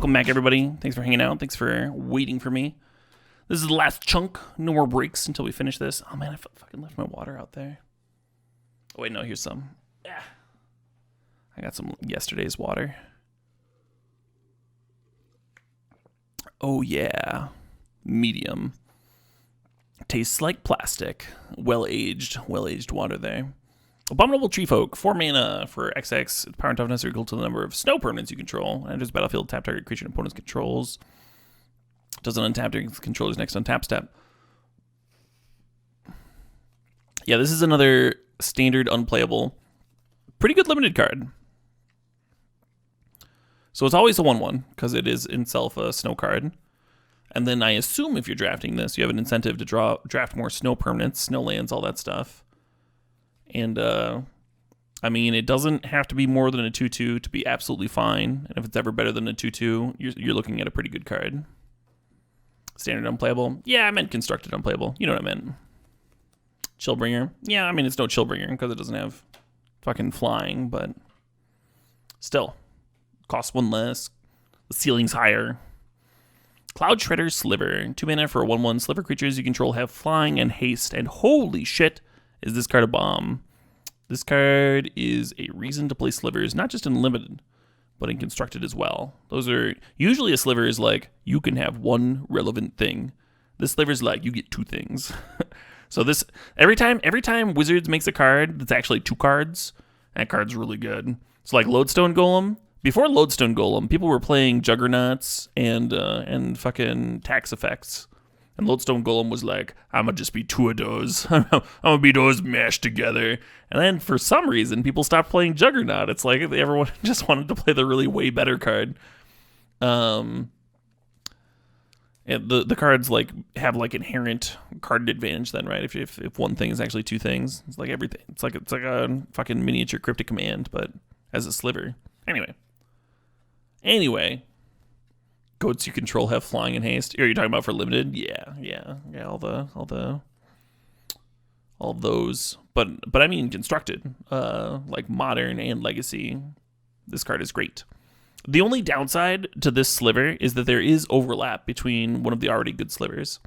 Welcome back, everybody. Thanks for hanging out. Thanks for waiting for me. This is the last chunk. No more breaks until we finish this. Oh, man, I fucking left my water out there. Oh, wait, no, here's some. Yeah. I got some yesterday's water. Oh, yeah. Medium. Tastes like plastic. Well-aged water there. Abominable Tree Folk, 4 mana for XX. Its power and toughness are equal to the number of snow permanents you control. Enters battlefield, tap target creature and opponent's controls. Doesn't untap during the controller's next untap step. Yeah, this is another standard unplayable. Pretty good limited card. So it's always a 1/1, because it is itself a snow card. And then I assume if you're drafting this, you have an incentive to draft more snow permanents, snow lands, all that stuff. And, I mean, it doesn't have to be more than a 2/2 to be absolutely fine. And if it's ever better than a 2/2, you're looking at a pretty good card. Standard unplayable? Yeah, I meant constructed unplayable. You know what I meant. Chillbringer? Yeah, I mean, it's no Chillbringer because it doesn't have fucking flying, but still. Costs 1 less. The ceiling's higher. Cloud Shredder Sliver. 2 mana for a 1/1. Sliver creatures you control have flying and haste. And holy shit, is this card a bomb. This card is a reason to play slivers, not just in limited, but in constructed as well. Those are, usually a sliver is like, you can have 1 relevant thing. This sliver is like, you get 2 things. So this, every time Wizards makes a card that's actually 2 cards, that card's really good. So like Lodestone Golem, before Lodestone Golem, people were playing Juggernauts and fucking tax effects. And Lodestone Golem was like, I'm going to just be 2 of those. I'm going to be those mashed together. And then for some reason, people stopped playing Juggernaut. It's like everyone just wanted to play the really way better card. And the cards like have like inherent card advantage then, right? If one thing is actually 2 things, it's like everything. It's like a fucking miniature cryptic command, but as a sliver. Anyway. Goats you control have flying and haste. Are you talking about for limited? Yeah. All those. But I mean constructed. Like modern and legacy. This card is great. The only downside to this sliver is that there is overlap between one of the already good slivers.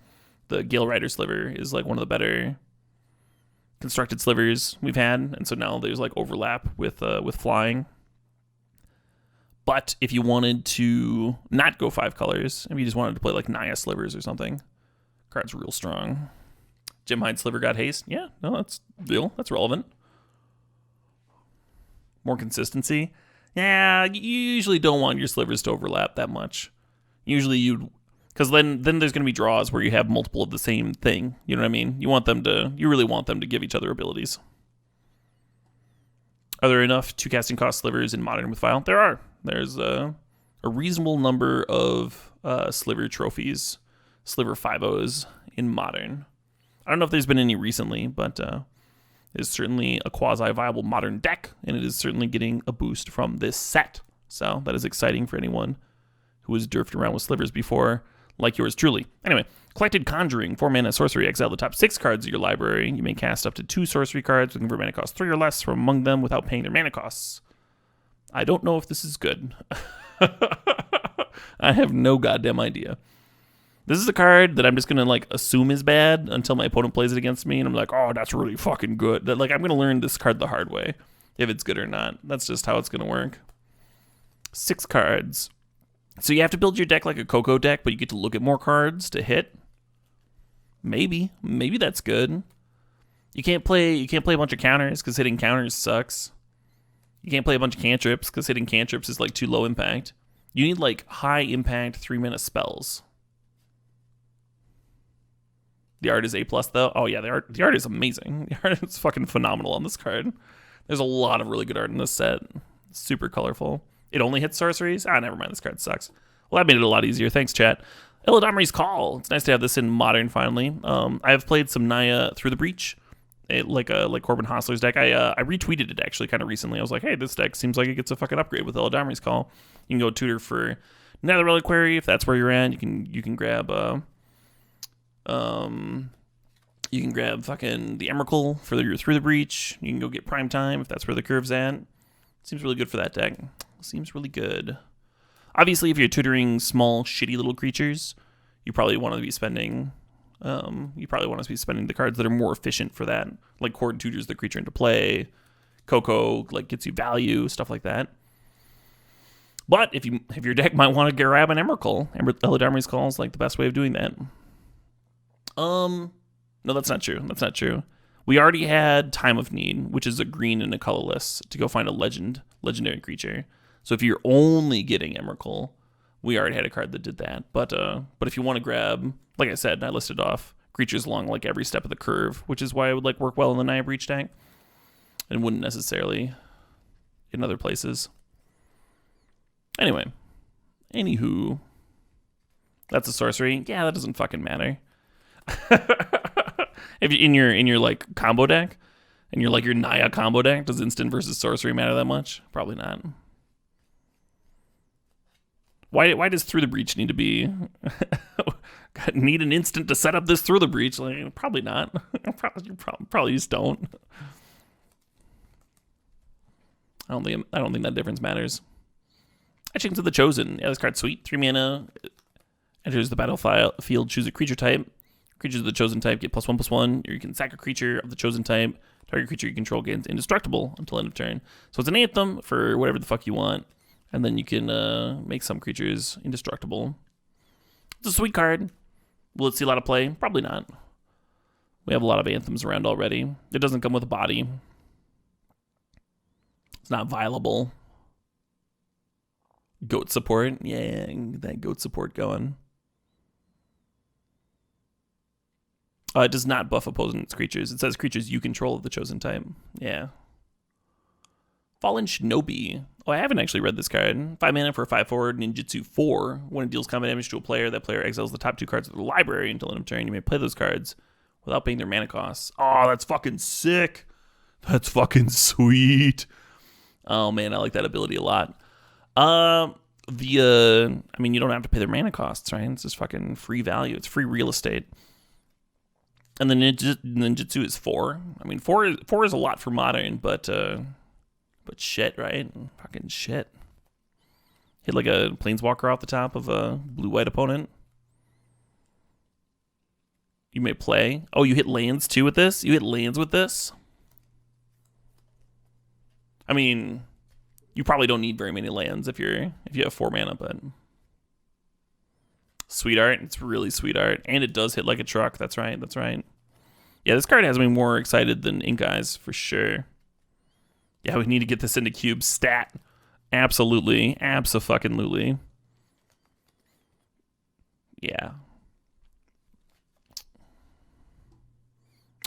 The Gale Rider sliver is like one of the better constructed slivers we've had, and so now there's like overlap with flying. But if you wanted to not go 5 colors, if you just wanted to play like Naya slivers or something, card's real strong. Jim Hyde sliver got haste. Yeah, no, that's real. That's relevant. More consistency. Yeah, you usually don't want your slivers to overlap that much. Usually because then there's going to be draws where you have multiple of the same thing. You know what I mean? You really want them to give each other abilities. Are there enough 2 casting cost slivers in Modern with File? There are. There's a reasonable number of sliver trophies, sliver 5-0s in Modern. I don't know if there's been any recently, but it's certainly a quasi-viable Modern deck, and it is certainly getting a boost from this set. So that is exciting for anyone who has derfed around with slivers before, like yours truly. Anyway, Collected Conjuring, 4 mana sorcery, exile the top 6 cards of your library. You may cast up to 2 sorcery cards with convert mana cost 3 or less from among them without paying their mana costs. I don't know if this is good. I have no goddamn idea. This is a card that I'm just going to like assume is bad until my opponent plays it against me, and I'm like, oh, that's really fucking good. Like, I'm going to learn this card the hard way, if it's good or not. That's just how it's going to work. 6 cards. So you have to build your deck like a Coco deck, but you get to look at more cards to hit. Maybe that's good. You can't play a bunch of counters because hitting counters sucks. You can't play a bunch of cantrips because hitting cantrips is like too low impact. You need like high impact 3 mana spells. The art is A+ though. Oh yeah, the art is amazing. The art is fucking phenomenal on this card. There's a lot of really good art in this set. Super colorful. It only hits sorceries? Never mind, this card sucks. Well, that made it a lot easier. Thanks, chat. Eladamri's Call. It's nice to have this in Modern finally. I have played some Naya Through the Breach. Like Corbin Hostler's deck. I retweeted it actually kind of recently. I was like, hey, this deck seems like it gets a fucking upgrade with Eladamri's Call. You can go tutor for Nether Reliquary if that's where you're at. You can grab fucking the Emrakul for your Through the Breach. You can go get Prime Time if that's where the curve's at. Seems really good for that deck. Seems really good. Obviously, if you're tutoring small, shitty little creatures, you probably want to be spending. The cards that are more efficient for that, like Cord tutors the creature into play. Coco like gets you value, stuff like that. But if your deck might want to grab an Emrakul, Eludamri's Call is like the best way of doing that. No, that's not true. That's not true. We already had Time of Need, which is a green and a colorless, to go find a legendary creature. So if you're only getting Emrakul, we already had a card that did that. But if you want to grab, like I said, I listed off creatures along like every step of the curve, which is why it would like work well in the Naya Breach deck, and wouldn't necessarily in other places. Anywho, that's a sorcery. Yeah, that doesn't fucking matter. If you're in your like combo deck, and you're like your Naya combo deck, does instant versus sorcery matter that much? Probably not. Why does Through the Breach need to be need an instant to set up this Through the Breach? Like, probably not. Probably just don't. I don't think that difference matters. Etchings of the Chosen. Yeah, this card's sweet. 3 mana. Enters the battlefield. Choose a creature type. Creatures of the chosen type get +1/+1. Or you can sack a creature of the chosen type. Target creature you control gains indestructible until end of turn. So it's an anthem for whatever the fuck you want. And then you can make some creatures indestructible. It's a sweet card. Will it see a lot of play? Probably not. We have a lot of anthems around already. It doesn't come with a body. It's not viable. Goat support. Yeah, that goat support going. It does not buff opponent's creatures. It says creatures you control of the chosen type. Yeah. Fallen Shinobi. Oh, I haven't actually read this card. 5 mana for a 5/4 ninjutsu 4. When it deals combat damage to a player, that player exiles the top 2 cards of the library until end of turn. You may play those cards without paying their mana costs. Oh, that's fucking sick. That's fucking sweet. Oh man, I like that ability a lot. I mean, you don't have to pay their mana costs, right? It's just fucking free value. It's free real estate. And the ninjutsu is 4. I mean, 4 is a lot for modern, but shit, right? Fucking shit. Hit like a planeswalker off the top of a blue-white opponent. You may play. Oh, you hit lands too with this? You hit lands with this? I mean, you probably don't need very many lands if you have 4 mana, but sweet art. It's really sweet art, and it does hit like a truck. That's right. That's right. Yeah, this card has me more excited than Ink Eyes for sure. Yeah, we need to get this into cube stat. Absolutely, abso-fucking-lutely. Yeah.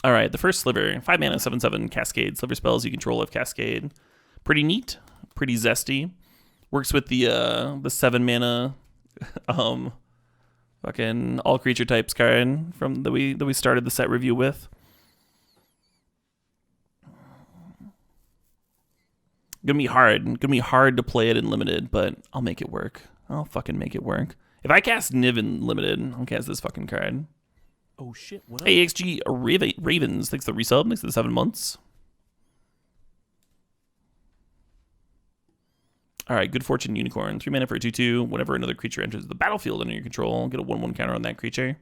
All right, the first sliver, 5 mana, 7/7 Cascade. Sliver spells you control of Cascade. Pretty neat, pretty zesty. Works with the 7 mana fucking all creature types card from that we started the set review with. Gonna be hard to play it in limited, but I'll make it work. I'll fucking make it work. If I cast Niv in limited, I'll cast this fucking card. Oh shit, what up? AXG Ravens, thanks for the resub, thanks for the 7 months. Alright, Good Fortune Unicorn. 3 mana for a 2/2. Whenever another creature enters the battlefield under your control, get a 1/1 counter on that creature.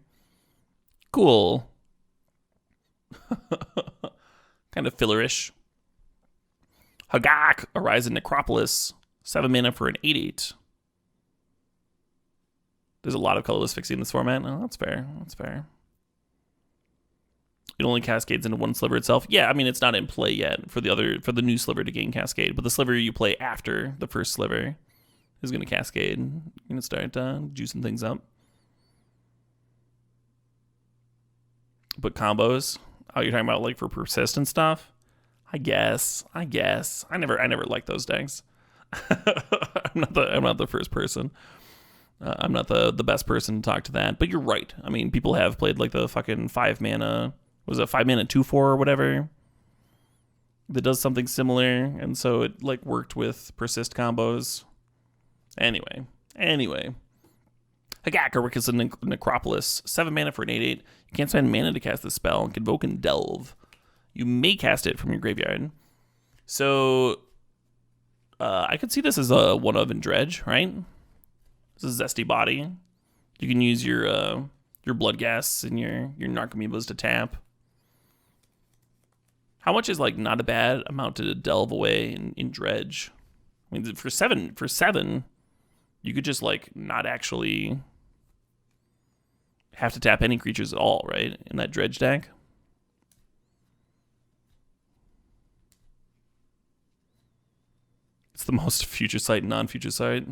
Cool. Kind of fillerish. Hagak, Arise in Necropolis. 7 mana for an 8/8. There's a lot of colorless fixing in this format. Oh, that's fair. That's fair. It only cascades into 1 sliver itself. Yeah, I mean, it's not in play yet for the new sliver to gain cascade, but the sliver you play after the first sliver is going to cascade. You're going to start juicing things up. But combos, oh, you're talking about like for persistent stuff? I guess. I never liked those decks. I'm not the first person. I'm not the best person to talk to that, but you're right. I mean, people have played like the fucking 5 mana. Was it 5 mana 2/4 or whatever? That does something similar, and so it like worked with persist combos. Anyway. Hagak, Oricus in Necropolis. 7 mana for an 8/8. You can't spend mana to cast this spell. Convoke and Delve. You may cast it from your graveyard. So I could see this as a one of in Dredge, right? It's a zesty body. You can use your blood gas and your Narcomoebas to tap. How much is like not a bad amount to delve away in dredge? I mean, for seven, you could just like not actually have to tap any creatures at all, right? In that dredge deck. It's the most future sight, non-future sight.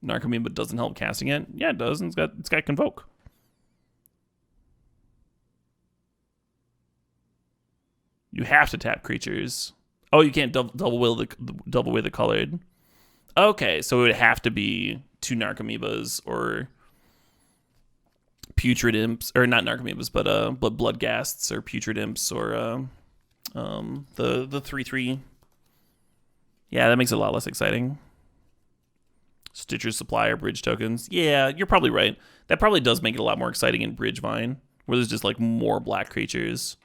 Narcomoeba doesn't help casting it. Yeah, it does. And it's got Convoke. You have to tap creatures. Oh, you can't double away the colored. Okay, so it would have to be 2 Narcomoebas or Putrid Imps, or not Narcomoebas, but Blood Ghasts or Putrid Imps or the 3/3. Yeah, that makes it a lot less exciting. Stitcher's Supply or Bridge tokens. Yeah, you're probably right. That probably does make it a lot more exciting in Bridgevine, where there's just like more black creatures.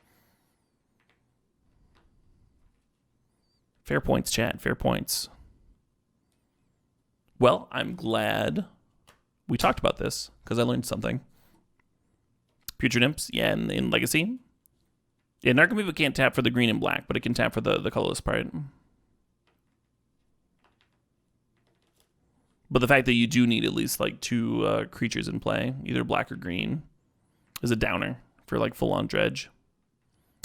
Fair points, chat. Fair points. Well, I'm glad we talked about this because I learned something. Putrid Imps, yeah, in Legacy. Yeah, Narcomoeba can't tap for the green and black, but it can tap for the colorless part. But the fact that you do need at least like 2 creatures in play, either black or green, is a downer for like full-on dredge.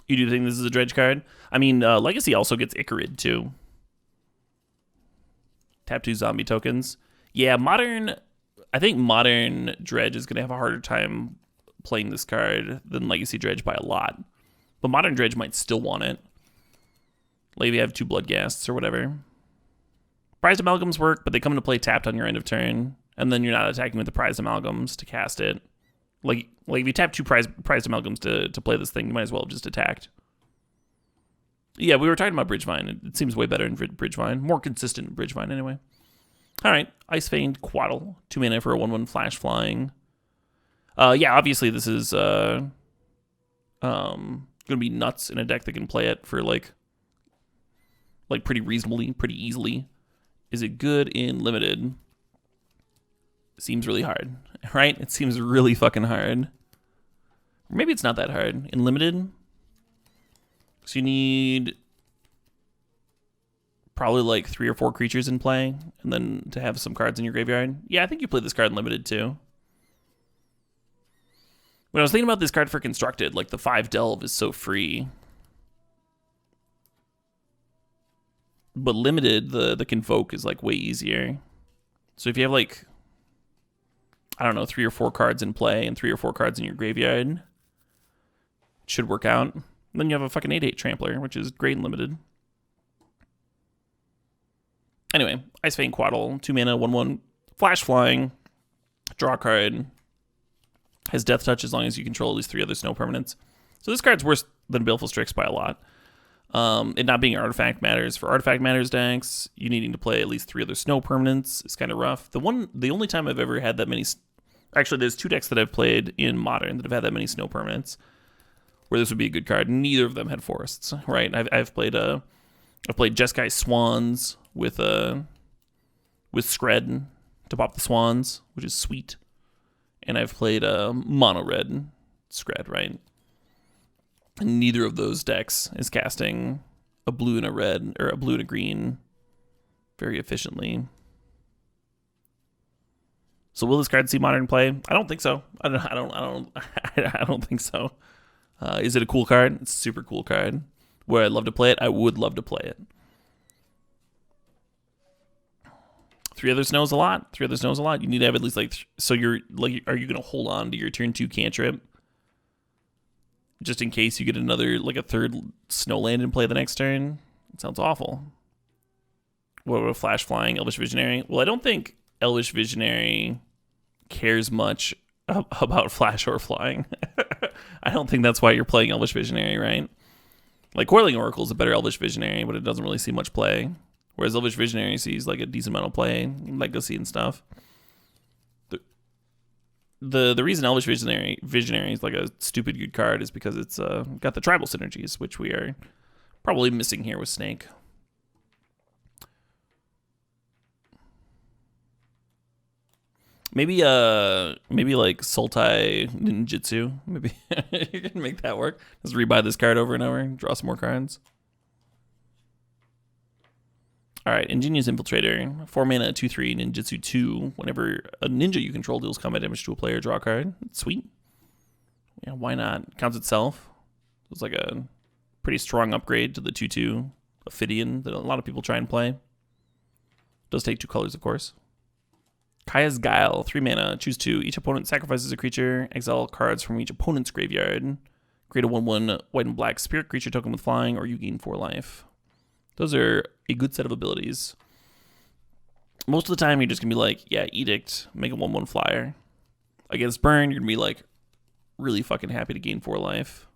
You do think this is a dredge card? I mean, Legacy also gets Icarid too. Tap 2 zombie tokens. Yeah, I think modern dredge is going to have a harder time playing this card than Legacy dredge by a lot. But modern dredge might still want it. Like if you have 2 blood ghasts or whatever. Prized amalgams work, but they come into play tapped on your end of turn, and then you're not attacking with the prized amalgams to cast it. Like if you tap 2 prized amalgams to play this thing, you might as well have just attacked. Yeah, we were talking about Bridgevine. It seems way better in Bridgevine. More consistent in Bridgevine, anyway. All right, Ice Veined Quaddle. 2 mana for a 1/1 flash flying. Yeah, obviously this is going to be nuts in a deck that can play it for like pretty reasonably, pretty easily. Is it good in Limited? Seems really hard, right? It seems really fucking hard. Maybe it's not that hard. In Limited, so you need probably like 3 or 4 creatures in play, and then to have some cards in your graveyard. Yeah, I think you play this card in Limited too. When I was thinking about this card for Constructed, like the 5 Delve is so free. But Limited, the Convoke is like way easier. So if you have like, I don't know, 3 or 4 cards in play and 3 or 4 cards in your graveyard, it should work out. And then you have a fucking 8/8 Trampler, which is great in Limited. Anyway, Ice Veined Quaddle, 2 mana, 1/1, flash flying, draw a card, has Death Touch as long as you control at least 3 other snow permanents. So this card's worse than Baleful Strix by a lot. It not being Artifact Matters. For Artifact Matters decks, you needing to play at least 3 other snow permanents is kind of rough. The only time I've ever had that many... Actually, there's 2 decks that I've played in Modern that have had that many snow permanents, where this would be a good card. Neither of them had forests, right? I've played Jeskai Swans with Skred to pop the Swans, which is sweet. And I've played Mono Red Skred, right? And neither of those decks is casting a blue and a red, or a blue and a green very efficiently. So will this card see Modern play? I don't think so. I don't think so. Is it a cool card? It's a super cool card. Would I love to play it? I would love to play it. 3 other snows a lot. 3 other snows a lot. You need to have at least like... So you're like, are you going to hold on to your turn 2 cantrip just in case you get another, like a 3rd snow land in play the next turn? It sounds awful. What about Flash Flying, Elvish Visionary? Well, I don't think Elvish Visionary cares much about Flash or Flying. I don't think that's why you're playing Elvish Visionary, right? Like, Coiling Oracle is a better Elvish Visionary, but it doesn't really see much play. Whereas Elvish Visionary sees like a decent amount of play, Legacy and stuff. The reason Elvish Visionary is like a stupid good card is because it's got the tribal synergies, which we are probably missing here with Snake. Maybe like Sultai Ninjutsu. Maybe you can make that work. Just rebuy this card over and over, draw some more cards. All right, Ingenious Infiltrator, 4 mana, 2/3, Ninjutsu 2. Whenever a ninja you control deals combat damage to a player, draw a card. Sweet. Yeah, why not? Counts itself. It's like a pretty strong upgrade to the 2/2 Ophidian that a lot of people try and play. Does take 2 colors, of course. Kaya's Guile, 3 mana, choose 2. Each opponent sacrifices a creature, exile cards from each opponent's graveyard. Create a 1/1 white and black spirit creature token with flying, or you gain 4 life. Those are a good set of abilities. Most of the time, you're just going to be like, yeah, Edict, make a 1/1 flyer. Against Burn, you're going to be like, really fucking happy to gain 4 life.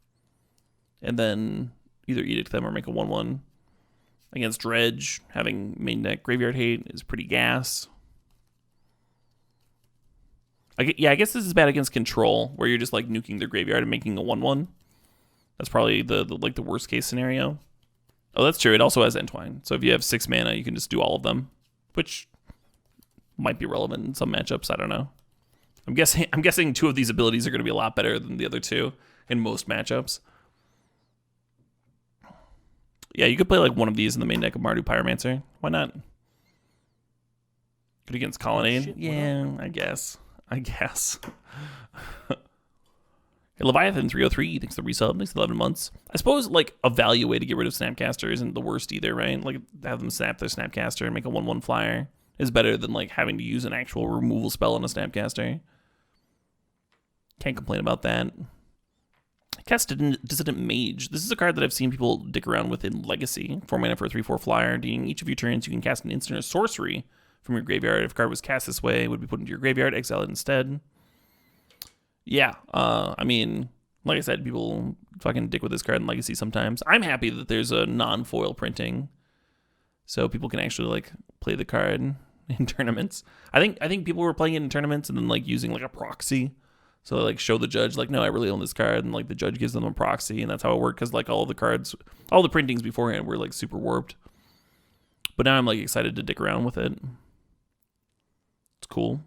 And then either Edict them or make a 1/1. Against Dredge, having main deck Graveyard Hate is pretty gas. I guess this is bad against Control, where you're just like nuking their graveyard and making a 1/1. That's probably the worst case scenario. Oh, that's true. It also has Entwine. So if you have 6 mana, you can just do all of them, which might be relevant in some matchups. I don't know. I'm guessing 2 of these abilities are going to be a lot better than the other 2 in most matchups. Yeah, you could play like one of these in the main deck of Mardu Pyromancer. Why not? Good against Colonnade? Oh, yeah, I guess. Leviathan 303 thanks for the resub, thanks for 11 months. I suppose like a value way to get rid of Snapcaster isn't the worst either, right? Like have them snap their Snapcaster and make a 1/1 flyer is better than like having to use an actual removal spell on a Snapcaster. Can't complain about that. Cast Dissident Mage. This is a card that I've seen people dick around with in Legacy. 4 mana for a 3/4 flyer. During each of your turns, you can cast an instant or sorcery from your graveyard. If a card was cast this way, it would be put into your graveyard, exile it instead. Yeah, I mean, like I said, people fucking dick with this card in Legacy sometimes. I'm happy that there's a non-foil printing, so people can actually like play the card in tournaments. I think people were playing it in tournaments and then like using like a proxy, so they like show the judge like, no, I really own this card, and like the judge gives them a proxy, and that's how it worked because like all the printings beforehand were like super warped. But now I'm like excited to dick around with it. It's cool.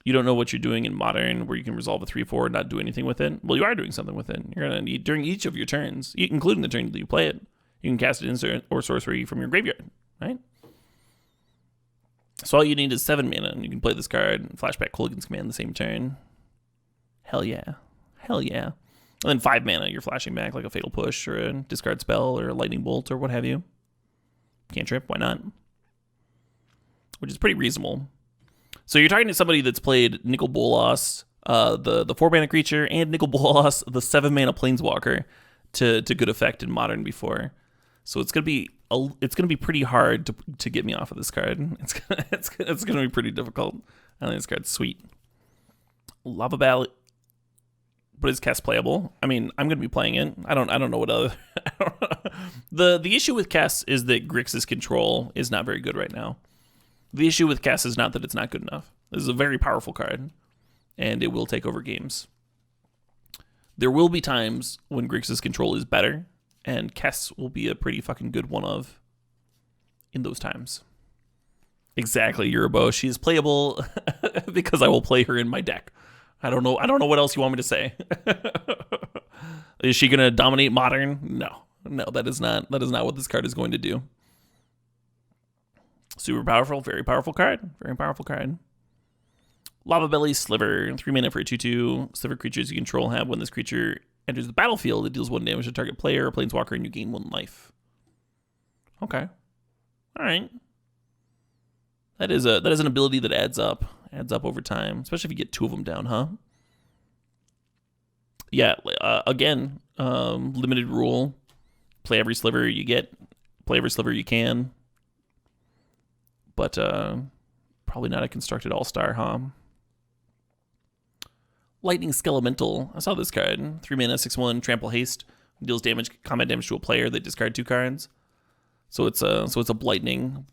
You don't know what you're doing in Modern where you can resolve a 3/4 and not do anything with it. Well, you are doing something with it. You're going to need, during each of your turns, including the turn that you play it, you can cast an instant or sorcery from your graveyard, right? So all you need is 7 mana, and you can play this card and flashback Kolaghan's Command the same turn. Hell yeah. Hell yeah. And then 5 mana, you're flashing back like a Fatal Push or a discard spell or a Lightning Bolt or what have you. Cantrip, why not? Which is pretty reasonable. So you're talking to somebody that's played Nicol Bolas, the 4 mana creature, and Nicol Bolas, the 7 mana planeswalker, to good effect in Modern before. So it's gonna be pretty hard to get me off of this card. It's gonna be pretty difficult. I think this card's sweet. Lava Ballad, but is Kess playable? I mean, I'm gonna be playing it. I don't know what other. The issue with Kess is that Grixis control is not very good right now. The issue with Kess is not that it's not good enough. This is a very powerful card, and it will take over games. There will be times when Grixis control is better, and Kess will be a pretty fucking good one of in those times. Exactly, Eurobo. She is playable because I will play her in my deck. I don't know what else you want me to say. Is she gonna dominate Modern? No, that is not what this card is going to do. Super powerful, very powerful card. Very powerful card. Lava Belly Sliver, 3 mana for a 2/2. Sliver creatures you control have when this creature enters the battlefield, it deals 1 damage to target player or planeswalker, and you gain 1 life. Okay. Alright. That is an ability that adds up over time, especially if you get 2 of them down, huh? Yeah, again, limited rule. Play every sliver you get. Play every sliver you can. But probably not a constructed all-star, huh? Lightning Skelemental. I saw this card. 3 mana, 6/1, trample haste. Deals combat damage to a player. They discard 2 cards. So it's a blightning.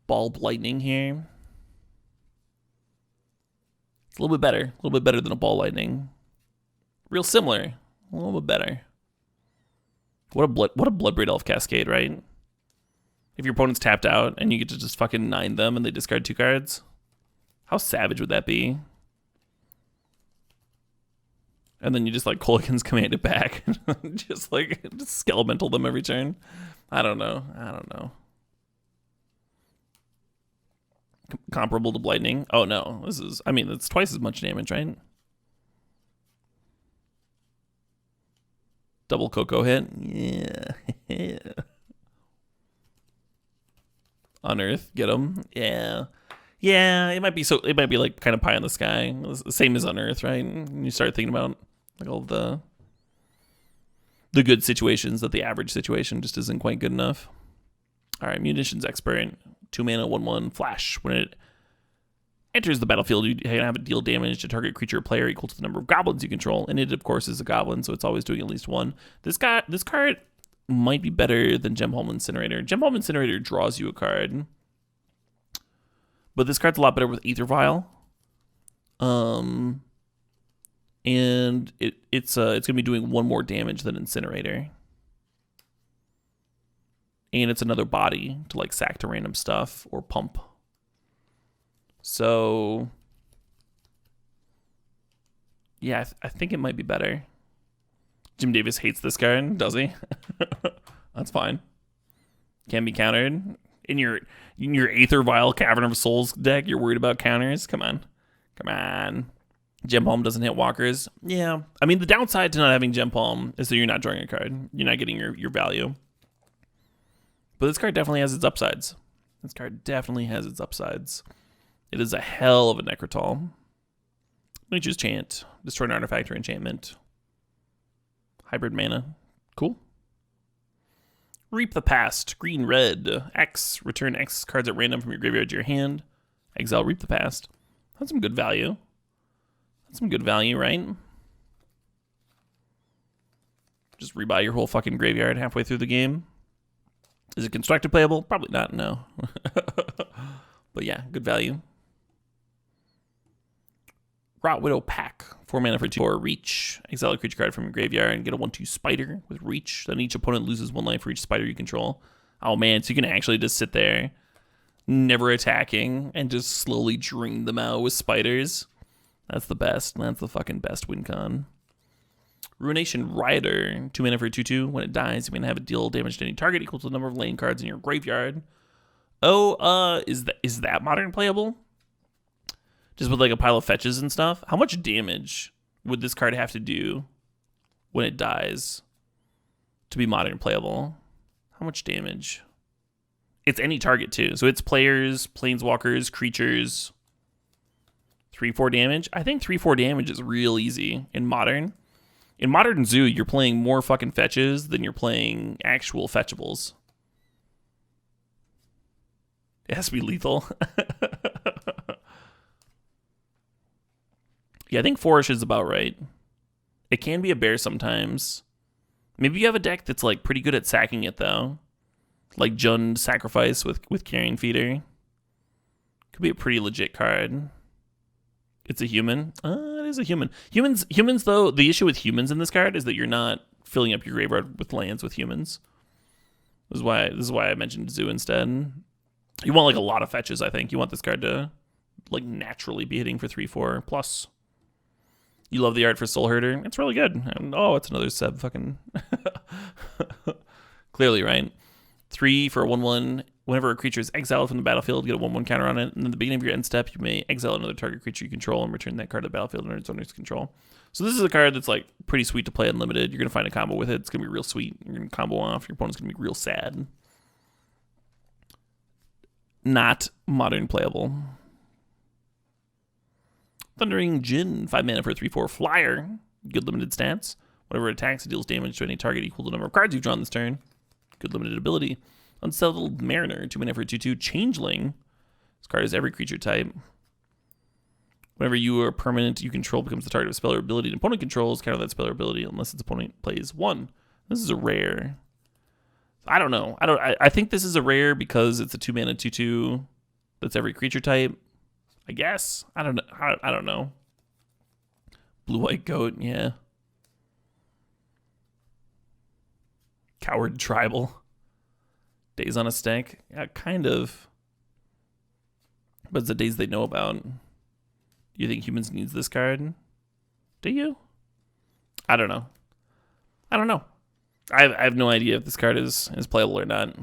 Ball Lightning here. It's a little bit better than a Ball Lightning. Real similar, a little bit better. What a Bloodbraid Elf Cascade, right? If your opponent's tapped out and you get to just fucking 9 them and they discard 2 cards. How savage would that be? And then you just like Kolaghan's Command it back. just skelemental them every turn. I don't know. Comparable to Blightning. Oh no, it's twice as much damage, right? Double Coco hit. Yeah. Unearth, get him. Yeah. Yeah, it might be like kind of pie in the sky. Same as Unearth, right? And you start thinking about like all the good situations that the average situation just isn't quite good enough. All right, Munitions Expert, 2 mana, 1/1 flash. When it enters the battlefield, you can have it deal damage to target creature or player equal to the number of goblins you control, and it of course is a goblin, so it's always doing at least 1. This card might be better than Gemholm Incinerator. Gemholm Incinerator draws you a card, but this card's a lot better with Aether Vial. And it's gonna be doing 1 more damage than Incinerator. And it's another body to like sack to random stuff or pump. So yeah, I think it might be better. Jim Davis hates this card, does he? That's fine. Can be countered. In your Aether Vial Cavern of Souls deck, you're worried about counters? Come on. Gem Palm doesn't hit walkers. Yeah. I mean, the downside to not having Gem Palm is that you're not drawing a card. You're not getting your value. But this card definitely has its upsides. It is a hell of a Necrotal. Nature's Chant. Destroy an artifact or enchantment. Hybrid mana. Cool. Reap the Past. Green, red. X. Return X cards at random from your graveyard to your hand. Exile, Reap the Past. That's some good value. Right? Just rebuy your whole fucking graveyard halfway through the game. Is it constructed playable? Probably not, no. But yeah, good value. Rot Widow Pack. 4 mana for 2 or Reach. Exile a creature card from your graveyard and get a 1/2 Spider with Reach. Then each opponent loses 1 life for each spider you control. Oh man, so you can actually just sit there, never attacking, and just slowly drain them out with spiders. That's the best. That's the fucking best win con. Ruination Rioter. 2 mana for 2/2. When it dies, you may have it deal damage to any target equal to the number of lane cards in your graveyard. Oh, is that modern playable? Just with like a pile of fetches and stuff? How much damage would this card have to do when it dies to be modern playable? How much damage? It's any target too. So it's players, planeswalkers, creatures. 3/4 damage? I think 3/4 damage is real easy in Modern. In Modern Zoo, you're playing more fucking fetches than you're playing actual fetchables. It has to be lethal. Yeah, I think 4-ish is about right. It can be a bear sometimes. Maybe you have a deck that's like pretty good at sacking it though. Like Jund Sacrifice with Carrion Feeder. Could be a pretty legit card. It's a human. It is a human. Humans though, the issue with humans in this card is that you're not filling up your graveyard with lands with humans. This is why I mentioned Zoo instead. You want like a lot of fetches, I think. You want this card to like naturally be hitting for 3/4 plus. You love the art for Soul Herder. It's really good. And, oh, it's another Seb fucking clearly, right? 3 for a 1/1. Whenever a creature is exiled from the battlefield, get a 1/1 counter on it. And at the beginning of your end step, you may exile another target creature you control and return that card to the battlefield under its owner's control. So this is a card that's like pretty sweet to play unlimited. You're going to find a combo with it. It's going to be real sweet. You're going to combo off. Your opponent's going to be real sad. Not modern playable. Thundering Djinn, 5 mana for a 3/4 flyer. Good limited stats. Whenever it attacks, it deals damage to any target equal to the number of cards you've drawn this turn. Good limited ability. Unsettled Mariner, 2 mana for a 2/2 changeling. This card is every creature type. Whenever you are permanent you control becomes the target of a spell or ability and opponent controls, counter that spell or ability unless its opponent plays 1. This is a rare. I don't know. I think this is a rare because it's a 2 mana 2/2 that's every creature type. I guess. I don't know. I don't know. Blue White Goat, yeah. Coward Tribal. Days on a Stick? Yeah, kind of. But it's the days they know about. You think Humans needs this card? Do you? I don't know. I don't know. I have no idea if this card is playable or not.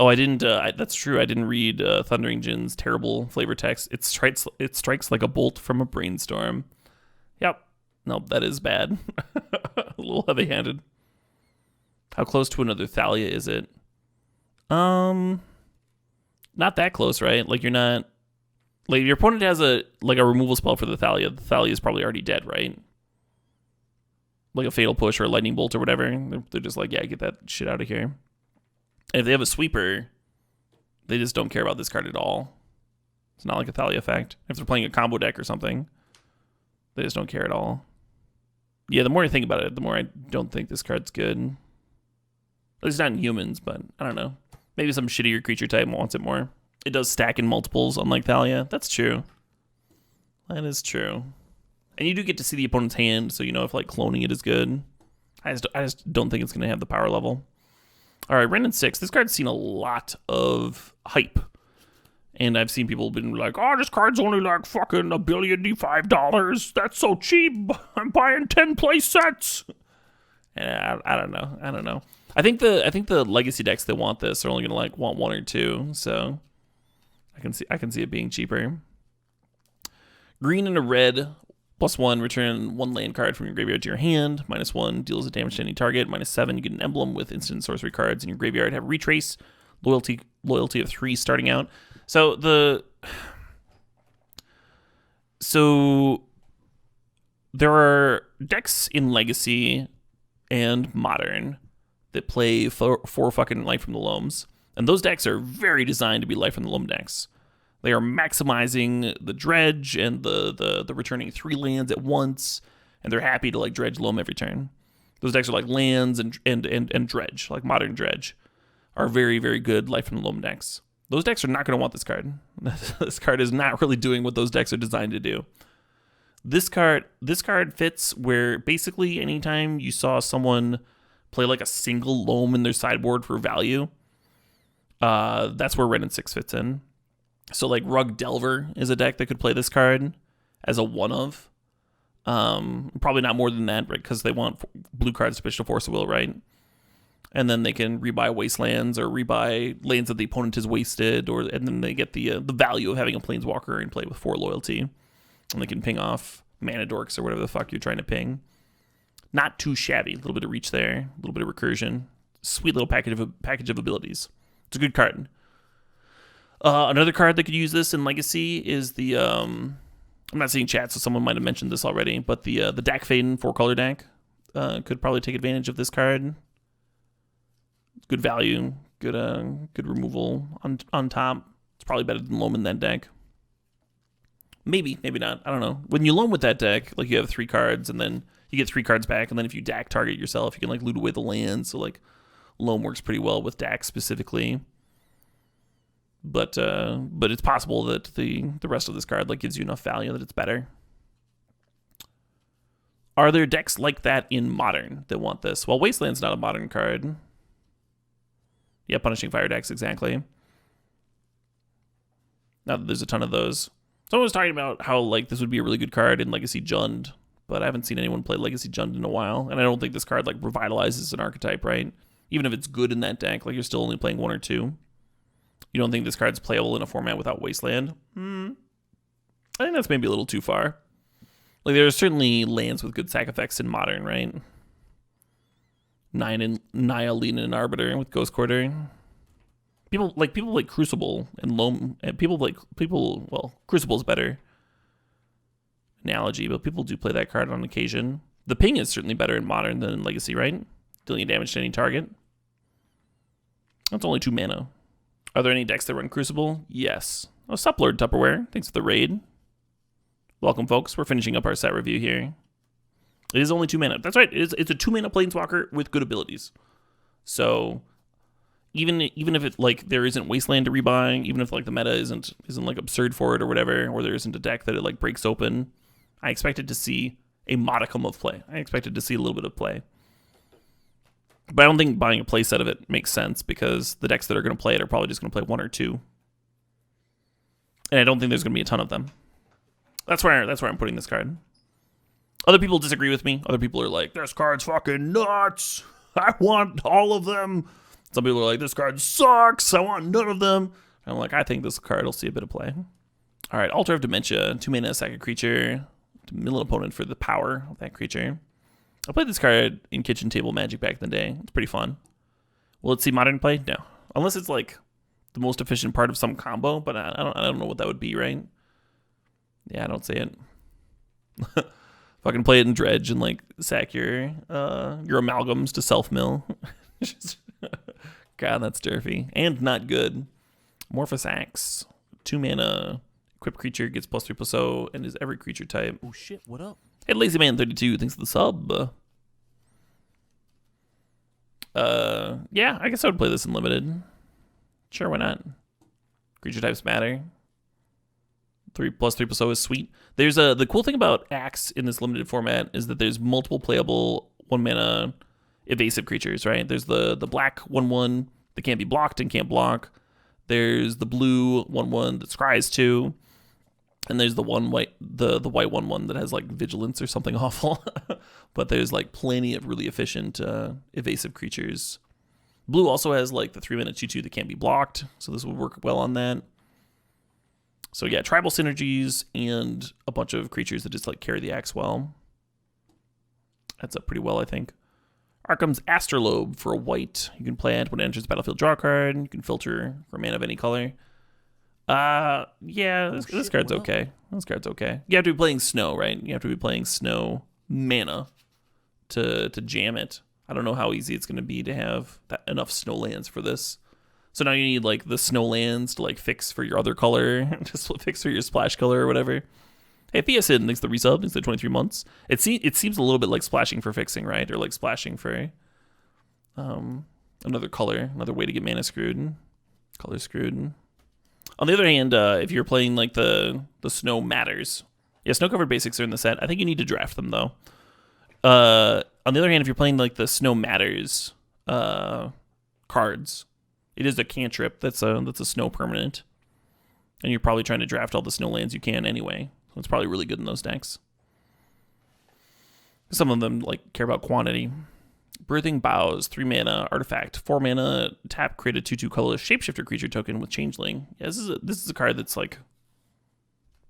Oh, I didn't. That's true. I didn't read Thundering Jin's terrible flavor text. It strikes like a bolt from a brainstorm. Yep. Nope, that is bad. A little heavy-handed. How close to another Thalia is it? Not that close, right? Like, you're not... Like, your opponent has a removal spell for the Thalia. The Thalia is probably already dead, right? Like a Fatal Push or a Lightning Bolt or whatever. They're just like, yeah, get that shit out of here. And if they have a Sweeper, they just don't care about this card at all. It's not like a Thalia effect. If they're playing a combo deck or something, they just don't care at all. Yeah, the more I think about it, the more I don't think this card's good. At least not in Humans, but I don't know. Maybe some shittier creature type wants it more. It does stack in multiples, unlike Thalia. That's true. That is true. And you do get to see the opponent's hand, so you know if like cloning it is good. I just don't think it's going to have the power level. All right, Wrenn and 6. This card's seen a lot of hype. And I've seen people been like, oh, this card's only like fucking $1,055. That's so cheap. I'm buying 10 play sets. And I don't know. I don't know. I think the legacy decks that want this are only gonna like want 1 or 2. So I can see it being cheaper. Green and a red. +1, return 1 land card from your graveyard to your hand. -1, deals a damage to any target. -7, you get an emblem with instant sorcery cards in your graveyard. Have retrace, loyalty of 3 starting out. So there are decks in Legacy and Modern that play for fucking Life from the Loams. And those decks are very designed to be Life from the Loam decks. They are maximizing the dredge and the returning 3 lands at once, and they're happy to like dredge loam every turn. Those decks are like lands and dredge, like Modern Dredge, are very, very good Life from the Loam decks. Those decks are not going to want this card. This card is not really doing what those decks are designed to do. This card fits where basically anytime you saw someone play like a single loam in their sideboard for value, that's where Wrenn and 6 fits in. So like Rug Delver is a deck that could play this card as a one-of. Probably not more than that, right? Because they want blue cards to pitch to Force of Will, right? And then they can rebuy Wastelands or rebuy lands that the opponent has wasted, and then they get the value of having a Planeswalker and play with 4 loyalty. And they can ping off Mana Dorks or whatever the fuck you're trying to ping. Not too shabby. A little bit of reach there, a little bit of recursion. Sweet little package of abilities. It's a good card. Another card that could use this in Legacy is the I'm not seeing chat, so someone might have mentioned this already, but the Dak Faden 4-color deck could probably take advantage of this card. Good value, good removal on top. It's probably better than loam in that deck. Maybe not. I don't know. When you loam with that deck, like you have 3 cards, and then you get 3 cards back, and then if you Dak target yourself, you can like loot away the land. So like loam works pretty well with Dak specifically. But it's possible that the rest of this card like gives you enough value that it's better. Are there decks like that in Modern that want this? Well, Wasteland's not a Modern card. Yeah, Punishing Fire decks, exactly. Now that there's a ton of those. Someone was talking about how like this would be a really good card in Legacy Jund, but I haven't seen anyone play Legacy Jund in a while, and I don't think this card like revitalizes an archetype, right? Even if it's good in that deck, like you're still only playing 1 or 2. You don't think this card's playable in a format without Wasteland? I think that's maybe a little too far. Like, there's certainly lands with good sack effects in Modern, right? Naya, Lean, and Arbiter with Ghost Quarter. People like Crucible and Loam, and well, Crucible's better analogy, but people do play that card on occasion. The ping is certainly better in Modern than in Legacy, right? Dealing damage to any target. That's only 2 mana. Are there any decks that run Crucible? Yes. Oh, sup, Lord Tupperware. Thanks for the raid. Welcome, folks. We're finishing up our set review here. It is only 2 mana. That's right. It's a 2 mana Planeswalker with good abilities. So even if it like there isn't Wasteland to rebuy, even if like the meta isn't like absurd for it or whatever, or there isn't a deck that it like breaks open, I expected to see a modicum of play. I expected to see a little bit of play. But I don't think buying a play set of it makes sense because the decks that are going to play it are probably just going to play 1 or 2. And I don't think there's going to be a ton of them. That's where I'm putting this card. Other people disagree with me. Other people are like, this card's fucking nuts. I want all of them. Some people are like, this card sucks. I want none of them. I'm like, I think this card will see a bit of play. All right, Altar of Dementia. 2 mana, sack a creature. Mill an opponent for the power of that creature. I played this card in Kitchen Table Magic back in the day. It's pretty fun. Will it see modern play? No. Unless it's like the most efficient part of some combo, but I don't know what that would be, right? Yeah, I don't see it. Fucking play it in Dredge and like sack your amalgams to self-mill. God, that's derpy. And not good. Morphous Axe. 2 mana. Equipped creature gets +3/+0 and is every creature type. Oh shit, what up? Hey, LazyMan32, thanks for the sub. Yeah, I guess I would play this in limited. Sure, why not? Creature types matter. 3+3/+0 is sweet. There's the cool thing about Axe in this limited format is that there's multiple playable 1 mana evasive creatures, right? There's the black 1/1 that can't be blocked and can't block. There's the blue 1/1 that scries 2. And there's the white 1/1 that has like vigilance or something awful. But there's like plenty of really efficient evasive creatures. Blue also has like the 3 mana 2/2 that can't be blocked, so this would work well on that. So yeah, tribal synergies and a bunch of creatures that just like carry the axe well. That's up pretty well, I think. Arkham's Astrolabe for a white. You can play it when it enters the battlefield, draw a card. You can filter for mana of any color. Yeah, this card's okay. This card's okay. You have to be playing snow, right? You have to be playing snow mana to jam it. I don't know how easy it's going to be to have enough snow lands for this. So now you need like the snow lands to like fix for your other color, just fix for your splash color or whatever. Hey, Theasid, thanks for the resub, thanks for the 23 months. It seems a little bit like splashing for fixing, right? Or like splashing for another color, another way to get mana screwed, color screwed. On the other hand, if you're playing like the snow matters, yeah, snow covered basics are in the set. I think you need to draft them though. On the other hand, if you're playing like the snow matters cards, it is a cantrip that's a snow permanent, and you're probably trying to draft all the snow lands you can anyway. So it's probably really good in those decks. Some of them like care about quantity. Birthing Boughs, 3 mana artifact, 4 mana tap, create a 2/2 colorless shapeshifter creature token with changeling. Yeah, this is a card that's like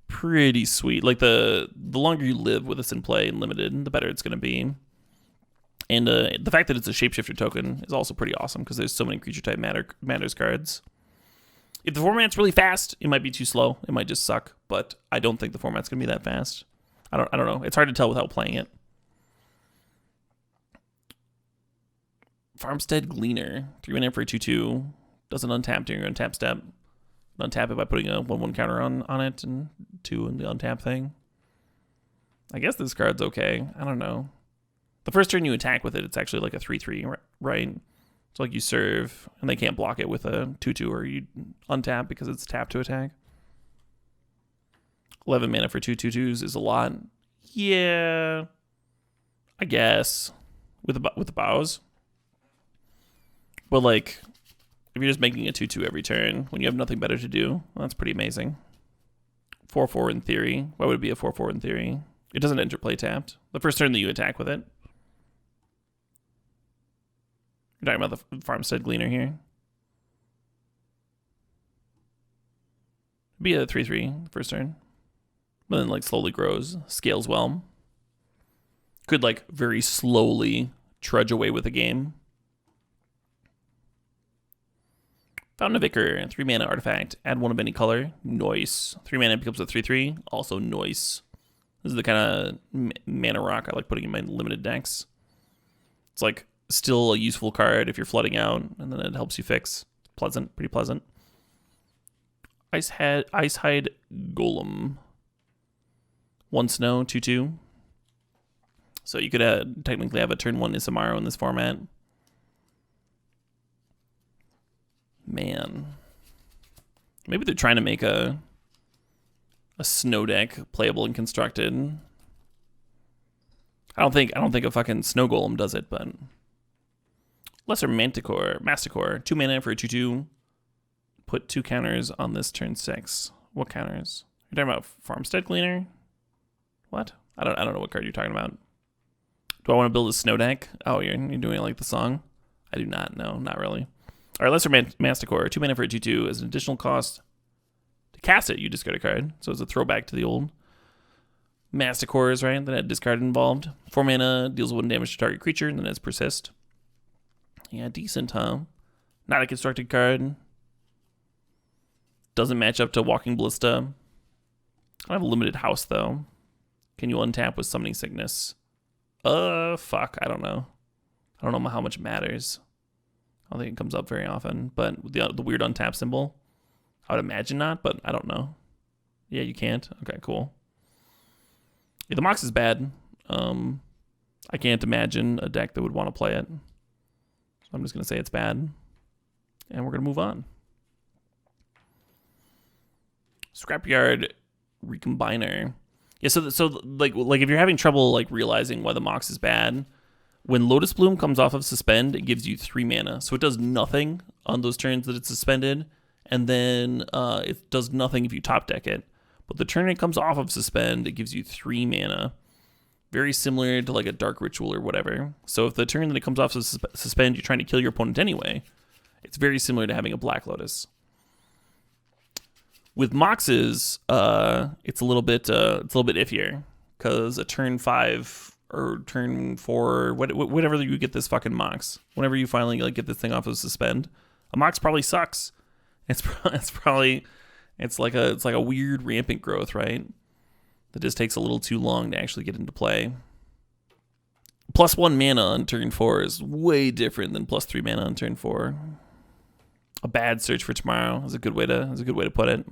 pretty sweet. Like the longer you live with this in play and limited, the better it's gonna be. And the fact that it's a shapeshifter token is also pretty awesome because there's so many creature type matters cards. If the format's really fast, it might be too slow. It might just suck, but I don't think the format's gonna be that fast. I don't know. It's hard to tell without playing it. Farmstead Gleaner, 3 mana for a 2/2. Doesn't untap during your untap step. Untap it by putting a 1/1 counter on it and 2 in the untap thing. I guess this card's okay. I don't know. The first turn you attack with it, it's actually like a 3/3, right? It's like you serve, and they can't block it with a 2/2, or you untap because it's tapped to attack. 11 mana for 2 2/2s is a lot. Yeah, I guess with the bows. But like, if you're just making a 2/2 every turn when you have nothing better to do, well, that's pretty amazing. 4/4 in theory. Why would it be a 4/4 in theory? It doesn't enter play tapped. The first turn that you attack with it. You're talking about the Farmstead Gleaner here. It'd be a 3/3 first turn. But then like slowly grows, scales well. Could like very slowly trudge away with the game. Fountain of Ichor, 3 mana artifact, add 1 of any color, noise. 3 mana becomes a 3/3, also noise. This is the kind of mana rock I like putting in my limited decks. It's like still a useful card if you're flooding out, and then it helps you fix. Pleasant, pretty pleasant. Icehide Golem. 1 snow, 2/2. So you could technically have a turn 1 Isamaru in this format. Man, maybe they're trying to make a snow deck playable and constructed. I don't think a fucking snow golem does it, but Lesser Masticore. 2 mana for a 2/2. Put 2 counters on this turn 6. What counters? You're talking about Farmstead Cleaner? What? I don't know what card you're talking about. Do I want to build a snow deck? Oh, you're doing it like the song? I do not. No, not really. All right, Lesser Masticore. 2 mana for a 2/2 as an additional cost. To cast it, you discard a card. So it's a throwback to the old Masticores, right? That had discard involved. 4 mana, deals 1 damage to target creature, and then has Persist. Yeah, decent, huh? Not a constructed card. Doesn't match up to Walking Ballista. I have a limited house, though. Can you untap with Summoning Sickness? Fuck, I don't know. I don't know how much it matters. I don't think it comes up very often, but with the weird untap symbol, I would imagine not, but I don't know. Yeah, you can't? Okay, cool. Yeah, the Mox is bad. I can't imagine a deck that would want to play it. So I'm just going to say it's bad, and we're going to move on. Scrapyard Recombiner. Yeah, so like if you're having trouble like realizing why the Mox is bad, when Lotus Bloom comes off of Suspend, it gives you 3 mana. So it does nothing on those turns that it's suspended, and then it does nothing if you top deck it. But the turn it comes off of Suspend, it gives you 3 mana. Very similar to like a Dark Ritual or whatever. So if the turn that it comes off of Suspend, you're trying to kill your opponent anyway, it's very similar to having a Black Lotus. With Moxes, it's a little bit iffier, because a turn 5 or turn 4, whatever you get this fucking Mox, whenever you finally like get this thing off of Suspend, a Mox probably sucks. It's like a weird rampant growth, right? That just takes a little too long to actually get into play. +1 mana on turn 4 is way different than +3 mana on turn 4. A bad Search for Tomorrow is a good way to put it.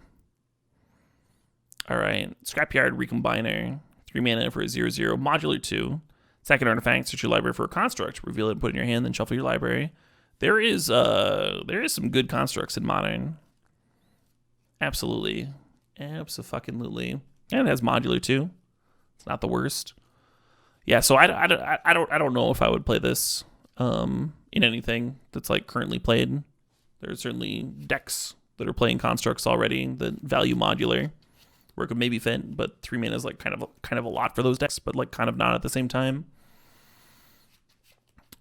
All right, Scrapyard Recombiner, 3 mana for a 0/0, modular 2. Second artifact, search your library for a construct, reveal it, put it in your hand, then shuffle your library. There is some good constructs in Modern. Absolutely, abso-fucking-lutely, and it has modular 2. It's not the worst. Yeah, so I don't know if I would play this in anything that's like currently played. There are certainly decks that are playing constructs already that value modular, where it could maybe fit, but 3 mana is like kind of a lot for those decks, but like kind of not at the same time.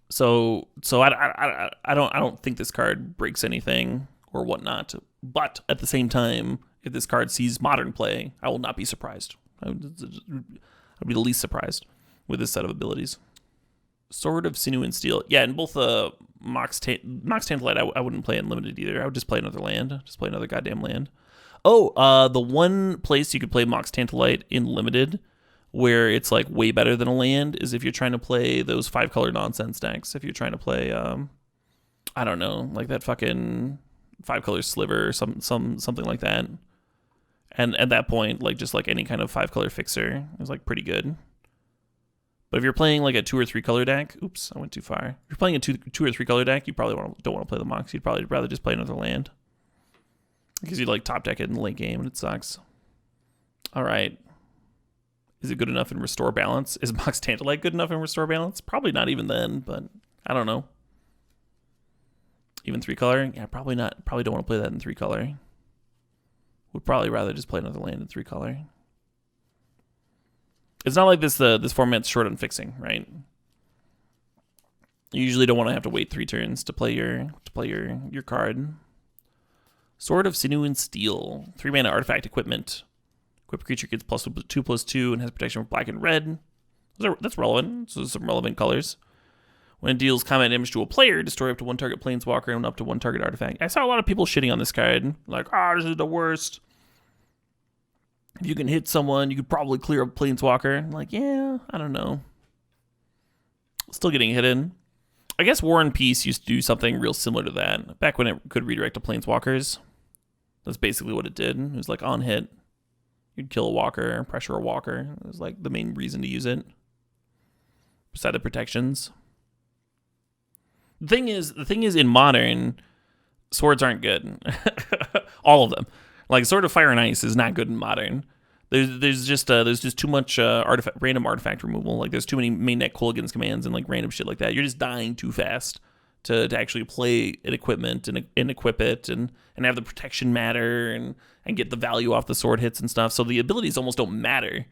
So I don't think this card breaks anything or whatnot. But at the same time, if this card sees Modern play, I will not be surprised. I'd be the least surprised with this set of abilities. Sword of Sinew and Steel. Yeah, in both Mox Tantalite, I wouldn't play it in Limited either. I would just play another land. Just play another goddamn land. Oh, the one place you could play Mox Tantalite in Limited where it's like way better than a land is if you're trying to play those 5-color nonsense decks. If you're trying to play, I don't know, like that fucking 5-color sliver or something like that. And at that point, like just like any kind of 5-color fixer is like pretty good. But if you're playing like a 2 or 3 color deck, oops, I went too far. If you're playing a 2 or 3 color deck, you probably don't want to play the Mox. You'd probably rather just play another land, because you'd like top deck it in the late game and it sucks. All right. Is it good enough in Restore Balance? Is Mox Tantalite good enough in Restore Balance? Probably not even then, but I don't know. Even 3 color? Yeah, probably not. Probably don't want to play that in 3 color. Would probably rather just play another land in 3 color. It's not like this format's short on fixing, right? You usually don't want to have to wait 3 turns to play your card. Sword of Sinew and Steel. 3 mana artifact equipment. Equipped creature gets +2/+2 and has protection from black and red. That's relevant. So there's some relevant colors. When it deals combat damage to a player, destroy up to 1 target planeswalker and up to 1 target artifact. I saw a lot of people shitting on this card. Like, this is the worst. If you can hit someone, you could probably clear a planeswalker. I'm like, yeah, I don't know. Still getting hidden. I guess War and Peace used to do something real similar to that. Back when it could redirect to planeswalkers. That's basically what it did. It was like on hit. You'd kill a walker, pressure a walker. It was like the main reason to use it. Beside the protections. The thing is in Modern, swords aren't good. All of them. Like Sword of Fire and Ice is not good in Modern. There's just too much random artifact removal. Like there's too many main deck Cooligan's commands and like random shit like that. You're just dying too fast to actually play an equipment and equip it and have the protection matter and get the value off the sword hits and stuff. So the abilities almost don't matter.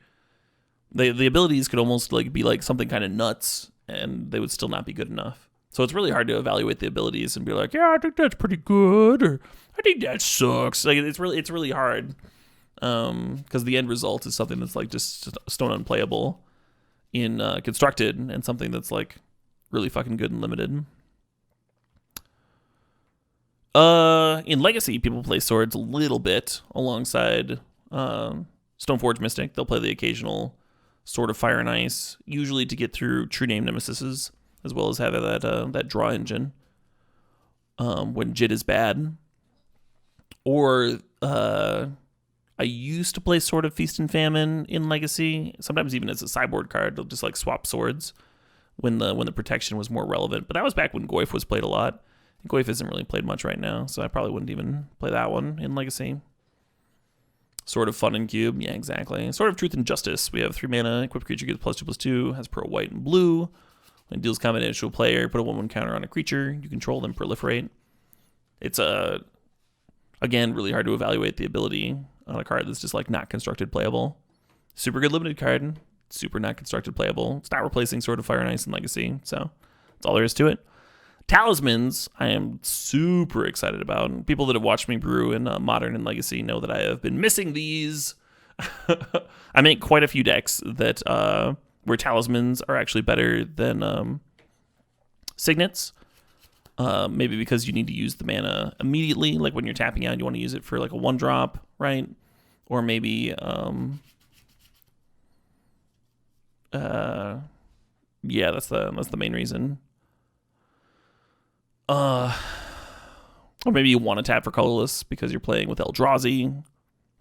The abilities could almost like be like something kind of nuts, and they would still not be good enough. So it's really hard to evaluate the abilities and be like, yeah, I think that's pretty good, or I think that sucks. Like it's really hard, because the end result is something that's like just stone unplayable in constructed, and something that's like really fucking good and limited. In Legacy, people play swords a little bit alongside Stoneforge Mystic. They'll play the occasional Sword of Fire and Ice, usually to get through True Name Nemesises, as well as have that draw engine when Jit is bad. Or I used to play Sword of Feast and Famine in Legacy, sometimes even as a sideboard card. They'll just like swap swords when the protection was more relevant. But that was back when Goyf was played a lot. Goyf isn't really played much right now, so I probably wouldn't even play that one in Legacy. Sword of Fun and Cube, yeah, exactly. Sword of Truth and Justice. We have 3 mana, equipped creature gets +2/+2, has pro white and blue. When it deals combat damage to a player, put a 1/1 counter on a creature. You control them, proliferate. It's again, really hard to evaluate the ability on a card that's just like not constructed playable. Super good limited card, super not constructed playable. It's not replacing Sword of Fire and Ice in Legacy, so that's all there is to it. Talismans, I am super excited about. People that have watched me brew in Modern and Legacy know that I have been missing these. I make quite a few decks that where Talismans are actually better than Signets. Maybe because you need to use the mana immediately, like when you're tapping out, you want to use it for like a 1-drop, right? Or maybe, yeah, that's the main reason. Or maybe you want to tap for colorless because you're playing with Eldrazi.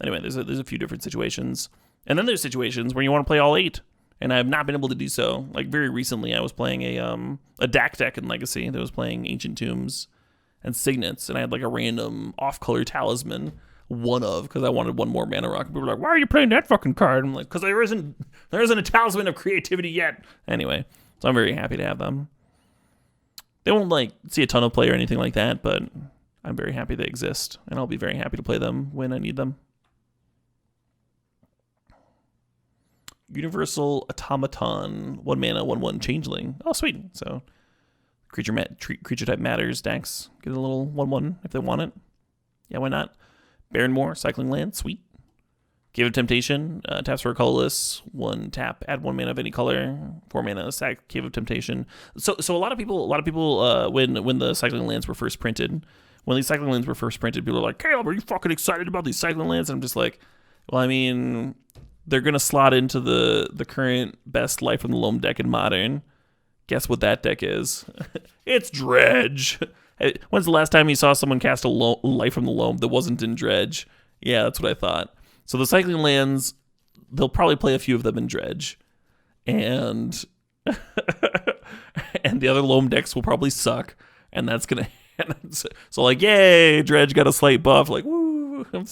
Anyway, there's a few different situations. And then there's situations where you want to play all 8. And I have not been able to do so. Like very recently, I was playing a DAC deck in Legacy that was playing Ancient Tombs and Signets. And I had like a random off-color talisman, because I wanted 1 more mana rock. And people were like, why are you playing that fucking card? I'm like, because there isn't a talisman of creativity yet. Anyway, so I'm very happy to have them. They won't like see a ton of play or anything like that, but I'm very happy they exist, and I'll be very happy to play them when I need them. Universal Automaton, 1 mana, 1/1 changeling. Oh, sweet. So creature type matters. Decks get a little 1/1 if they want it. Yeah, why not? Barrenmoor, cycling land, sweet. Cave of Temptation, taps for a colorless, 1 tap, add 1 mana of any color, 4 mana, sack Cave of Temptation. So a lot of people, when the cycling lands were first printed, people are like, Caleb, are you fucking excited about these cycling lands? And I'm just like, well, I mean, they're gonna slot into the current best Life from the Loam deck in Modern. Guess what that deck is? It's Dredge. When's the last time you saw someone cast a Life from the Loam that wasn't in Dredge? Yeah, that's what I thought. So the cycling lands, they'll probably play a few of them in Dredge. And and the other Loam decks will probably suck. And that's going to... So like, yay, Dredge got a slight buff. Like, woo, I'm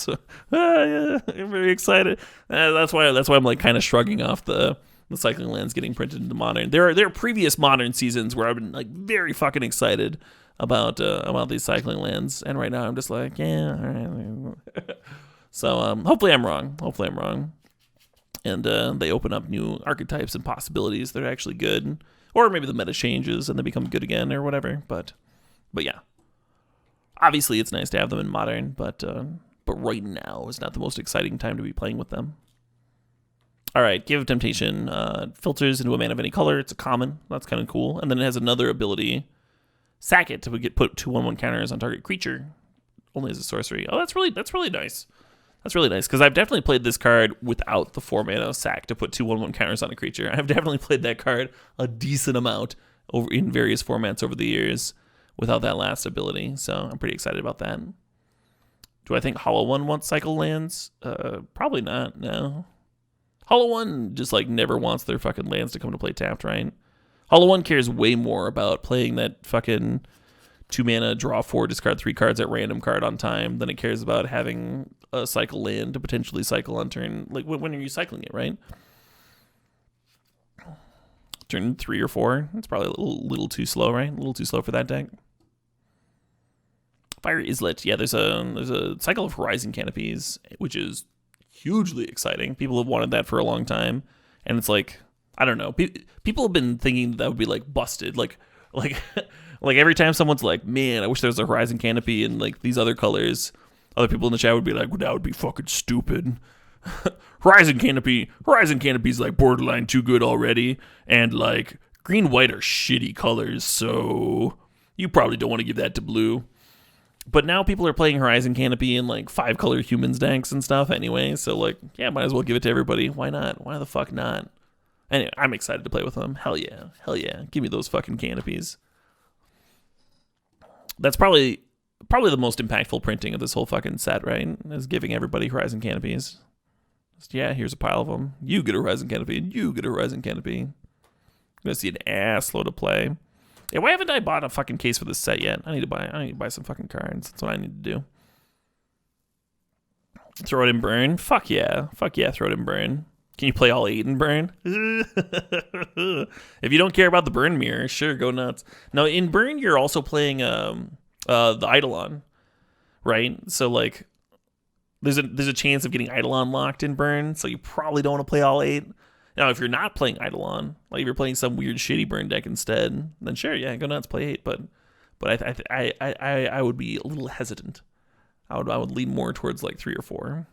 very excited. That's why I'm like kind of shrugging off the cycling lands getting printed into Modern. There are previous Modern seasons where I've been like very fucking excited about these cycling lands. And right now I'm just like, yeah, all right. So hopefully I'm wrong. And they open up new archetypes and possibilities that are actually good. Or maybe the meta changes and they become good again or whatever. But yeah. Obviously it's nice to have them in Modern, but right now is not the most exciting time to be playing with them. Alright, Cave of Temptation filters into a mana of any color. It's a common. That's kind of cool. And then it has another ability. Sack it to put 2 1/1 counters on target creature. Only as a sorcery. Oh, that's really nice. That's really nice, because I've definitely played this card without the 4 mana sack to put 2 1/1 counters on a creature. I've definitely played that card a decent amount in various formats over the years without that last ability, so I'm pretty excited about that. Do I think Hollow One wants cycle lands? Probably not, no. Hollow One just like never wants their fucking lands to come to play tapped, right? Hollow One cares way more about playing that fucking 2 mana, draw 4, discard 3 cards at random card on time than it cares about having a cycle land to potentially cycle on turn. Like, when are you cycling it, right? Turn 3 or 4. It's probably a little too slow, right? A little too slow for that deck. Fire Islet. Yeah, there's a cycle of Horizon Canopies, which is hugely exciting. People have wanted that for a long time, and it's like, I don't know. People have been thinking that would be like busted, like like every time someone's like, man, I wish there was a Horizon Canopy in like these other colors. Other people in the chat would be like, well, that would be fucking stupid. Horizon Canopy's like borderline too good already, and like green, white are shitty colors, so you probably don't want to give that to blue. But now people are playing Horizon Canopy in like 5-color humans decks and stuff anyway, so like, yeah, might as well give it to everybody. Why not? Why the fuck not? Anyway, I'm excited to play with them. Hell yeah. Give me those fucking canopies. That's probably the most impactful printing of this whole fucking set, right? Is giving everybody Horizon Canopies. Just, yeah, here's a pile of them. You get a Horizon Canopy, and you get a Horizon Canopy. I'm gonna see an ass load of play. Yeah, why haven't I bought a fucking case for this set yet? I need to buy some fucking cards. That's what I need to do. Throw it in burn? Fuck yeah, throw it in burn. Can you play all 8 in burn? If you don't care about the burn mirror, sure, go nuts. No, in burn you're also playing the Eidolon, right? So like, there's a chance of getting Eidolon locked in burn, so you probably don't want to play all 8. Now, if you're not playing Eidolon, like if you're playing some weird shitty burn deck instead, then sure, yeah, go nuts, play 8. But I would be a little hesitant. I would lean more towards like 3 or 4.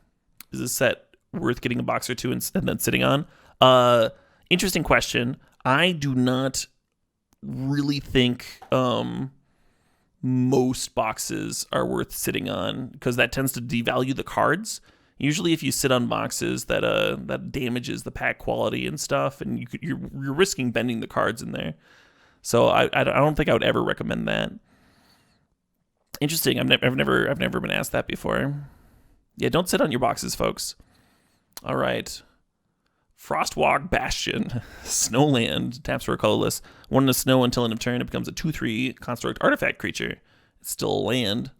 Is this set worth getting a box or 2 and then sitting on? Interesting question. I do not really think most boxes are worth sitting on, because that tends to devalue the cards. Usually, if you sit on boxes, that damages the pack quality and stuff, and you're risking bending the cards in there. So I don't think I would ever recommend that. Interesting. I've never been asked that before. Yeah, don't sit on your boxes, folks. All right. Frostwalk Bastion. Snowland. Taps for a colorless. 1 in the snow until end of turn. It becomes a 2/3 construct artifact creature. It's still a land.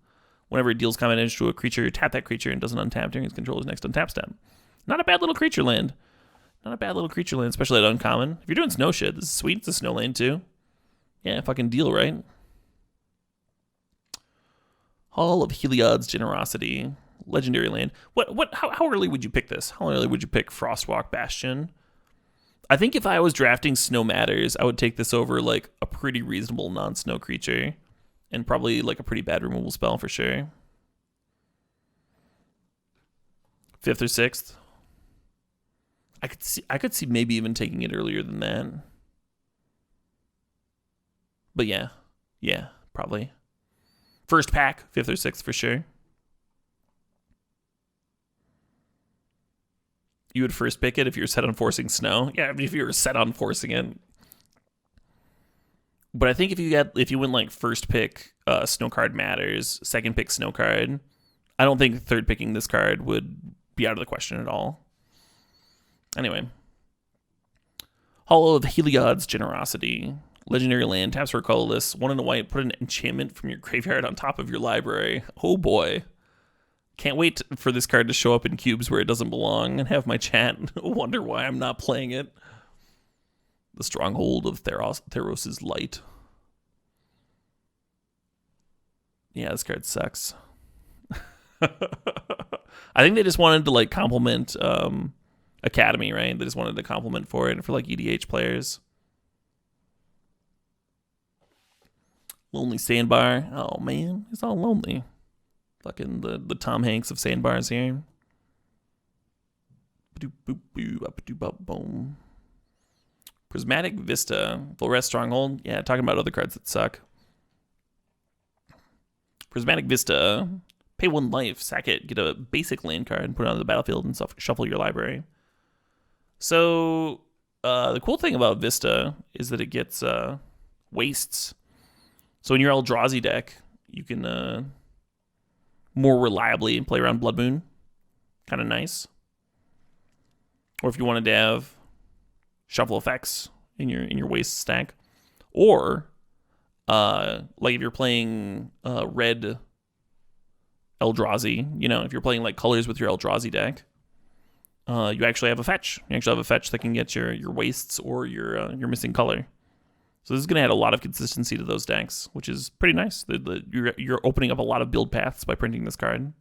Whenever it deals combat damage to a creature, tap that creature and doesn't untap during its controller's next untap step. Not a bad little creature land. Especially at uncommon. If you're doing snow shit, this is sweet. It's a snow land too. Yeah, fucking deal, right? Hall of Heliod's Generosity. Legendary land. How early would you pick this? How early would you pick Frostwalk Bastion? I think if I was drafting Snow Matters, I would take this over like a pretty reasonable non-snow creature. And probably like a pretty bad removal spell for sure. 5th or 6th. I could see maybe even taking it earlier than that. But yeah, probably. First pack, 5th or 6th for sure. You would first pick it if you're set on forcing snow. Yeah, I mean, if you were set on forcing it. But I think if you went like first pick snow card matters, second pick snow card, I don't think third picking this card would be out of the question at all. Anyway. Hall of Heliod's Generosity. Legendary land, taps for a colorless, 1 in a white, put an enchantment from your graveyard on top of your library. Oh boy. Can't wait for this card to show up in cubes where it doesn't belong and have my chat wonder why I'm not playing it. The Stronghold of Theros' Light. Yeah, this card sucks. I think they just wanted to like compliment Academy, right? They just wanted to compliment for it for like EDH players. Lonely Sandbar. Oh man, it's all lonely. Fucking the Tom Hanks of sandbars here. Boom. Prismatic Vista. Full Rest Stronghold. Yeah, talking about other cards that suck. Prismatic Vista. Pay 1 life. Sack it. Get a basic land card and put it on the battlefield and shuffle your library. So, the cool thing about Vista is that it gets wastes. So in your Eldrazi deck, you can more reliably play around Blood Moon. Kind of nice. Or if you wanted to have shuffle effects in your waste stack, or like if you're playing red Eldrazi, if you're playing like colors with your Eldrazi deck, you actually have a fetch. You actually have a fetch that can get your wastes or your missing color. So this is going to add a lot of consistency to those decks, which is pretty nice. You're opening up a lot of build paths by printing this card.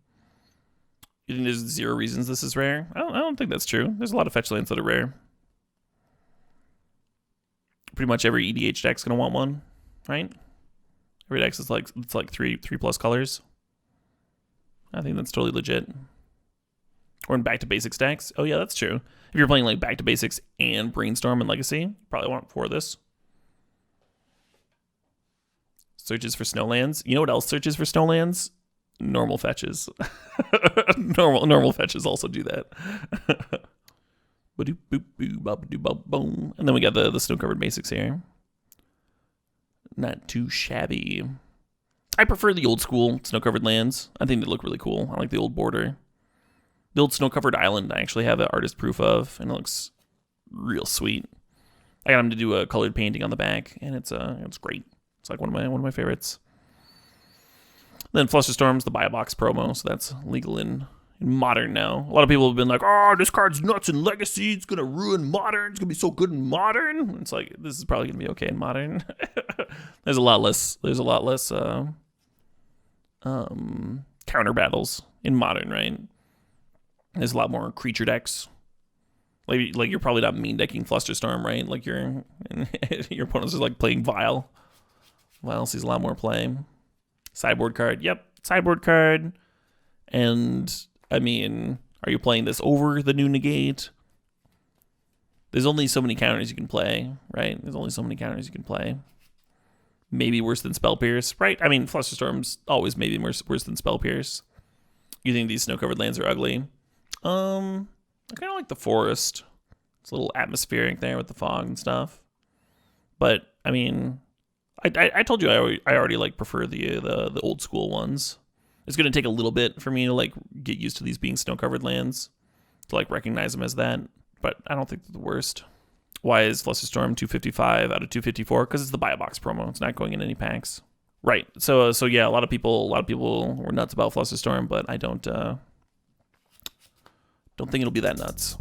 You think there's 0 reasons this is rare? I don't think that's true. There's a lot of fetch lands that are rare. Pretty much every EDH deck's going to want one, right? Every deck is like, it's like 3+ colors. I think that's totally legit. Or in back to basics decks. Oh yeah, that's true. If you're playing like back to basics and Brainstorm and Legacy, you probably want 4 of this. Searches for snowlands. You know what else searches for snowlands? Normal fetches. normal fetches also do that. And then we got the snow-covered basics here. Not too shabby. I prefer the old school snow-covered lands. I think they look really cool. I like the old border. The old snow-covered island I actually have an artist proof of, and it looks real sweet. I got him to do a colored painting on the back, and it's great. It's like one of my favorites. Then Flusterstorm's the buy a box promo, so that's legal in Modern now. A lot of people have been like, "Oh, this card's nuts in Legacy. It's gonna ruin Modern. It's gonna be so good in Modern." It's like this is probably gonna be okay in Modern. There's a lot less counter battles in Modern, right? There's a lot more creature decks. Like you're probably not mean decking Flusterstorm, right? Like your opponents are like playing Vile. Vile sees a lot more play. Sideboard card. Yep, sideboard card. And I mean, are you playing this over the new negate? There's only so many counters you can play, right? There's only so many counters you can play. Maybe worse than Spell Pierce, right? I mean, Flusterstorm's always maybe worse than Spell Pierce. You think these snow-covered lands are ugly? I kind of like the forest. It's a little atmospheric there with the fog and stuff. But I mean, I told you I already like prefer the old school ones. It's gonna take a little bit for me to like get used to these being snow-covered lands, to like recognize them as that. But I don't think they're the worst. Why is Flusterstorm 255 out of 254? Because it's the buy a box promo. It's not going in any packs. Right. So yeah, a lot of people were nuts about Flusterstorm, but I don't think it'll be that nuts.